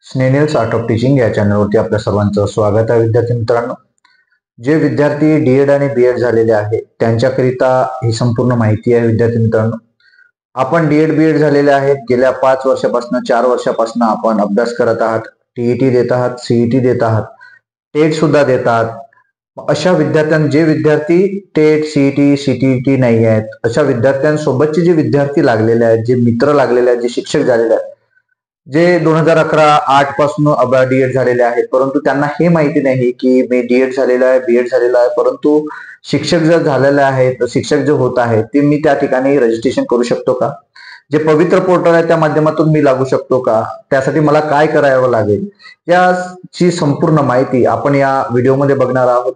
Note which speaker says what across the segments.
Speaker 1: स्नेनिल्स art of teaching या चॅनलवरती आपल्या सर्वांचं स्वागत आहे. विद्यार्थी मित्रांनो, जे विद्यार्थी डीएड आणि बीएड झालेले आहेत त्यांच्याकरिता ही संपूर्ण माहिती आहे. विद्यार्थी मित्रांनो, आपण डीएड बीएड झालेले आहेत, गेल्या 5 वर्षापासून 4 वर्षापासून आपण अभ्यास करत आहात, टीईटी देत आहात, सीईटी देत आहात, टेट सुद्धा देत आहात. अशा जे विद्यार्थी टेट सीईटी सीटीईटी नाही आहेत, अशा विद्यार्थ्यांसोबतचे जे विद्यार्थी लागलेले आहेत, जे मित्र लागलेले आहेत, जे शिक्षक झालेले आहेत, जे 2011-8 पासून डीएड झालेले आहेत, परंतु त्यांना हे माहिती नाही की मी डीएड झालेला आहे, बीएड झालेला आहे, परंतु शिक्षक जर झालेले आहेत, शिक्षक जे होत आहेत ते मी त्या ठिकाणी रजिस्ट्रेशन करू शकतो का? जे पवित्र पोर्टल आहे त्या माध्यमातून मी लागू शकतो का? त्यासाठी मला काय करावं लागेल? याची संपूर्ण माहिती आपण या व्हिडिओमध्ये बघणार आहोत.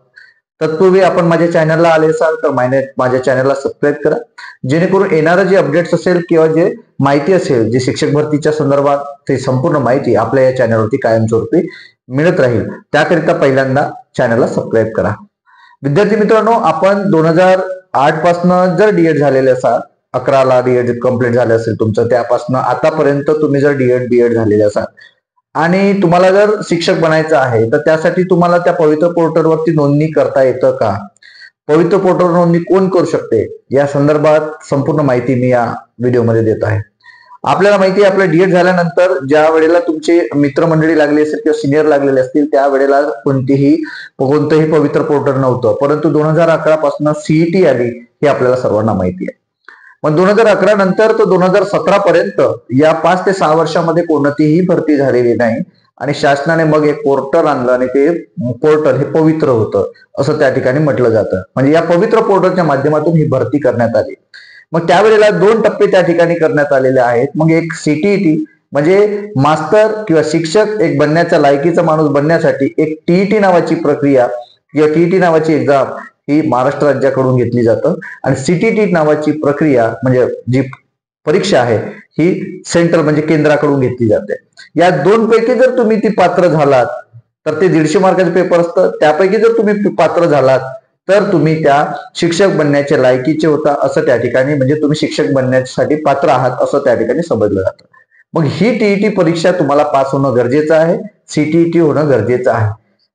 Speaker 1: तत्पूर्वी आपण माझ्या चॅनलला आले असाल तर माझ्या चॅनलला सबस्क्राईब करा, जेणेकरून येणारं जे अपडेट्स असेल किंवा जे माहिती असेल जे शिक्षक भरतीच्या संदर्भात ते संपूर्ण माहिती आपल्या या चॅनलवरती कायमस्वरूपी मिळत राहील. त्याकरिता पहिल्यांदा चॅनलला सबस्क्राईब करा. विद्यार्थी मित्रांनो, आपण 2008 पासून जर डीएड झालेले असाल, 11ला डीएड कम्प्लीट झाले असेल तुमचं, त्यापासून आतापर्यंत तुम्ही जर डीएड बीएड झालेले असाल आणि तुम्हाला जर शिक्षक बनायचं आहे तर त्यासाठी तुम्हाला त्या पवित्र पोर्टलवरती नोंदणी करता येतं का? पवित्र पोर्टलवर नोंदणी कोण करू शकते या संदर्भात संपूर्ण माहिती मी या व्हिडिओमध्ये देत आहे. आपल्याला माहिती आहे, आपलं डीएड झाल्यानंतर ज्या वेळेला तुमचे मित्रमंडळी लागली असेल किंवा सिनियर लागलेले असतील त्या वेळेला कोणतंही पवित्र पोर्टल नव्हतं, परंतु 2011 पासून सीईटी आली हे आपल्याला सर्वांना माहिती आहे. मग 2011 नंतर तर 2017 पर्यंत या 5 ते 6 वर्षामध्ये कोणतीही भरती झालेली नाही आणि शासनाने मग एक पोर्टल आणलं आणि ते पोर्टल हे पवित्र होतं असं त्या ठिकाणी म्हटलं जातं. म्हणजे या पवित्र पोर्टलच्या माध्यमातून ही भरती करण्यात आली. मग त्यावेळेला 2 टप्पे त्या ठिकाणी करण्यात आलेले आहेत. मग एक सीटीईटी म्हणजे मास्तर किंवा शिक्षक एक बनण्याच्या लायकीचा माणूस बनण्यासाठी एक टीईटी नावाची प्रक्रिया किंवा टीईटी नावाची एक्झाम ही महाराष्ट्र राज्याकडून घेतली जातं आणि सीटीटी नावाची प्रक्रिया म्हणजे जी परीक्षा आहे ही सेंट्रल म्हणजे केंद्राकडून घेतली जाते. या 2 पैकी जर तुम्ही ती पात्र झालात तर ते 150 मार्काचे पेपर असतं. त्यापैकी जर तुम्ही पात्र झालात तर तुम्ही त्या शिक्षक बनण्याच्या लायकीचे होता असं त्या ठिकाणी, म्हणजे तुम्ही शिक्षक बनण्यासाठी पात्र आहात असं त्या ठिकाणी समजलं जातं. मग ही टीईटी परीक्षा तुम्हाला पास होणं गरजेचं आहे, सीटीईटी होणं गरजेचं आहे.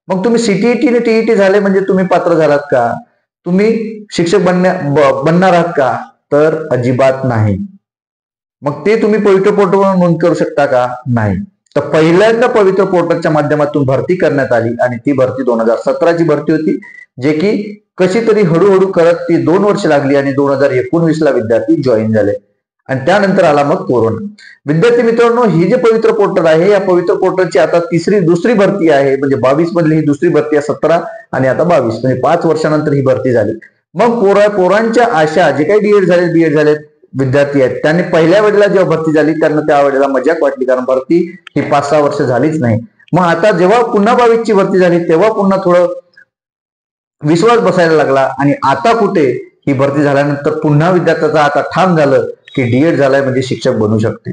Speaker 1: मग तुम्ही सीटीईटी आणि टीईटी झाले म्हणजे तुम्ही पात्र झालात का? तुम्ही शिक्षक बनणार आहात का? तर अजिबात नाही. मग ते तुम्ही पवित्र पोर्टलवर नोंद करू शकता का? नाही. तर पहिल्यांदा पवित्र पोर्टलच्या माध्यमातून भरती करण्यात आली आणि ती भरती 2017ची भरती होती, जे की कशी तरी हळूहळू करत ती 2 वर्ष लागली आणि 2019ला विद्यार्थी जॉईन झाले आणि त्यानंतर आला मग कोरोना. विद्यार्थी मित्रांनो, ही जे पवित्र पोर्टल आहे या पवित्र पोर्टलची आता दुसरी भरती आहे, म्हणजे 22 मधली ही दुसरी भरती आहे, 17 आणि आता 22 म्हणजे 5 वर्षानंतर ही भरती झाली. मग पोरांच्या आशा जे काही डीएड झाले बीएड झाले विद्यार्थी आहेत त्यांनी पहिल्या वेळेला जेव्हा भरती झाली त्यांना त्यावेळेला मजाक वाटली, कारण भरती ही 5-6 वर्ष झालीच नाही. मग आता जेव्हा पुन्हा 22ची भरती झाली तेव्हा पुन्हा थोडं विश्वास बसायला लागला आणि आता कुठे ही भरती झाल्यानंतर पुन्हा विद्यार्थ्याचा आता ठाम झालं की डीएड झालाय म्हणजे शिक्षक बनू शकते.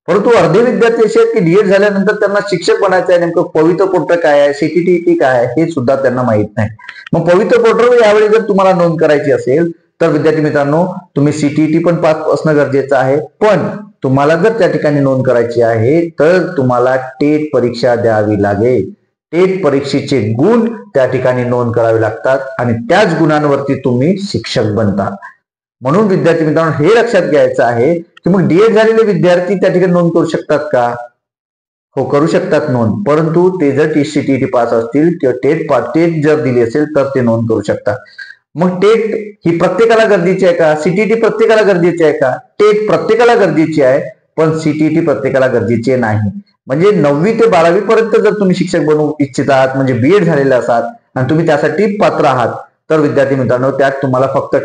Speaker 1: परंतु अर्धे विद्यार्थी असे आहेत की डीएड झाल्यानंतर त्यांना शिक्षक बनायचं आहे, नेमकं पवित्र पोर्टल काय आहे, सीटीईटी काय आहे हे सुद्धा त्यांना माहित नाही. मग पवित्र पोर्टलवर यावेळी जर तुम्हाला नोंद करायची असेल तर विद्यार्थी मित्रांनो, तुम्ही सीटीईटी पण पास असणं गरजेचं आहे, पण तुम्हाला जर त्या ठिकाणी नोंद करायची आहे तर तुम्हाला टेट परीक्षा द्यावी लागेल. टेट परीक्षेचे गुण त्या ठिकाणी नोंद करावे लागतात आणि त्याच गुणांवरती तुम्ही शिक्षक बनता. म्हणून विद्यार्थी मित्रांनो, हे लक्षात घ्यायचं आहे की मग डीएड झालेले विद्यार्थी त्या ठिकाणी नोंद करू शकतात का? हो, करू शकतात नोंद, परंतु ते जर सीटीईटी पास असतील किंवा टेट जर दिली असेल तर ते नोंद करू शकतात. मग टेट ही प्रत्येकाला गरजेची आहे का? सीटीईटी प्रत्येकाला गरजेची आहे का? टेट प्रत्येकाला गरजेची आहे, पण सीटीईटी प्रत्येकाला गरजेची नाही. म्हणजे 9वी ते 12वी पर्यंत जर तुम्ही शिक्षक बनू इच्छित आहात, म्हणजे बीएड झालेले असाल आणि तुम्ही त्यासाठी पात्र आहात, तर विद्यार्थी मित्रांनो त्यात तुम्हाला फक्त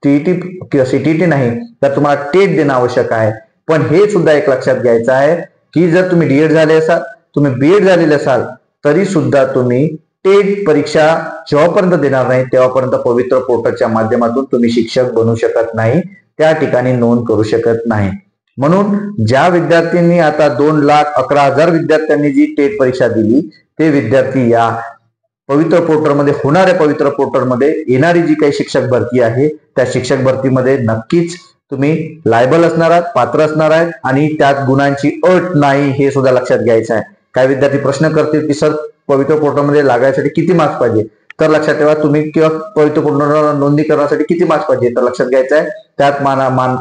Speaker 1: टीईटी किंवा सीटीईटी नाही तर तुम्हाला टेट देणं आवश्यक आहे. पण हे सुद्धा एक लक्षात घ्यायचं आहे की जर तुम्ही डीएड झाले असाल, तुम्ही बीएड झालेले असाल, तरी सुद्धा तुम्ही टेट परीक्षा जेव्हापर्यंत देणार नाही तेव्हापर्यंत पवित्र पोर्टलच्या माध्यमातून तुम्ही शिक्षक बनू शकत नाही, त्या ठिकाणी नोंद करू शकत नाही. म्हणून ज्या विद्यार्थ्यांनी आता 2,11,000 विद्यार्थ्यांनी जी टेट परीक्षा दिली ते विद्यार्थी या पवित्र पोर्टलमध्ये होणाऱ्या पवित्र पोर्टलमध्ये येणारी जी काही शिक्षक भरती आहे त्या शिक्षक भरतीमध्ये नक्कीच तुम्ही लायबल असणार आहात, पात्र असणार आहेत आणि त्यात गुणांची अट नाही हे सुद्धा लक्षात घ्यायचं आहे. काही विद्यार्थी प्रश्न करतील की सर पवित्र पोर्टलमध्ये लागायसाठी किती मार्क्स पाहिजे, तर लक्षात ठेवा तुम्ही किंवा पवित्र पोर्टलवर नोंदणी करण्यासाठी किती मार्क्स पाहिजे, तर लक्षात घ्यायचं आहे त्यात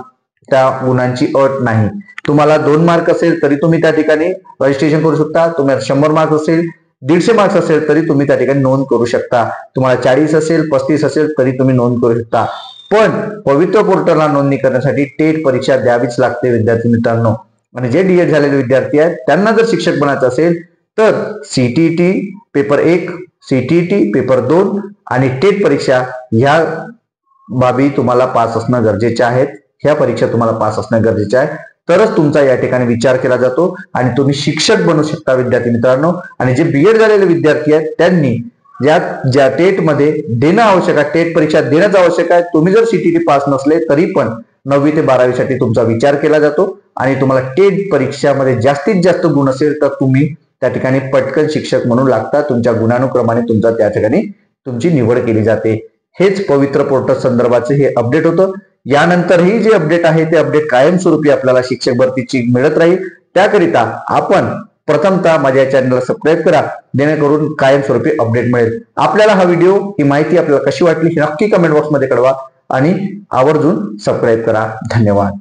Speaker 1: त्या गुणांची अट नाही. तुम्हाला 2 मार्क असेल तरी तुम्ही त्या ठिकाणी रजिस्ट्रेशन करू शकता. तुम्हाला 100 मार्क्स असेल, 150 मार्क्स असेल तरी तुम्ही त्या ठिकाणी नोंद करू शकता. तुम्हाला 40 असेल, 35 असेल तरी तुम्ही नोंद करू शकता. पण पवित्र पोर्टलला नोंदणी करण्यासाठी टेट परीक्षा द्यावीच लागते विद्यार्थी मित्रांनो. आणि जे डीएड झालेले विद्यार्थी आहेत त्यांना जर शिक्षक बनायचं असेल तर सीटीईटी पेपर 1, सीटीईटी पेपर 2 आणि टेट परीक्षा ह्या बाबी तुम्हाला पास असणं गरजेचे आहेत. ह्या परीक्षा तुम्हाला पास असणं गरजेचे आहे, तरच तुमचा या ठिकाणी विचार केला जातो आणि तुम्ही शिक्षक बनू शकता विद्यार्थी मित्रांनो. आणि जे बीएड झालेले विद्यार्थी आहेत त्यांनी ज्या टेट मध्ये देणं आवश्यक आहे, टेट परीक्षा देणंच आवश्यक आहे. तुम्ही जर सीटीटी पास नसले तरी पण 9वी ते 12वी साठी तुमचा विचार केला जातो आणि तुम्हाला टेट परीक्षामध्ये जास्तीत जास्त गुण असेल तर तुम्ही त्या ठिकाणी पटकन शिक्षक म्हणून लागता. तुमच्या गुणानुक्रमाने तुमचा त्या ठिकाणी तुमची निवड केली जाते. हेच पवित्र पोर्टल संदर्भाचे हे अपडेट होतं. यानंतरही जे अपडेट आहे ते अपडेट कायमस्वरूपी आपल्याला शिक्षक भरतीची मिळत राहील. त्याकरिता आपण प्रथमतः माझ्या चॅनलला सबस्क्राईब करा, जेणेकरून कायमस्वरूपी अपडेट मिळेल. आपल्याला हा व्हिडिओ ही माहिती आपल्याला कशी वाटली हे नक्की कमेंट बॉक्समध्ये कळवा आणि आवर्जून सबस्क्राईब करा. धन्यवाद.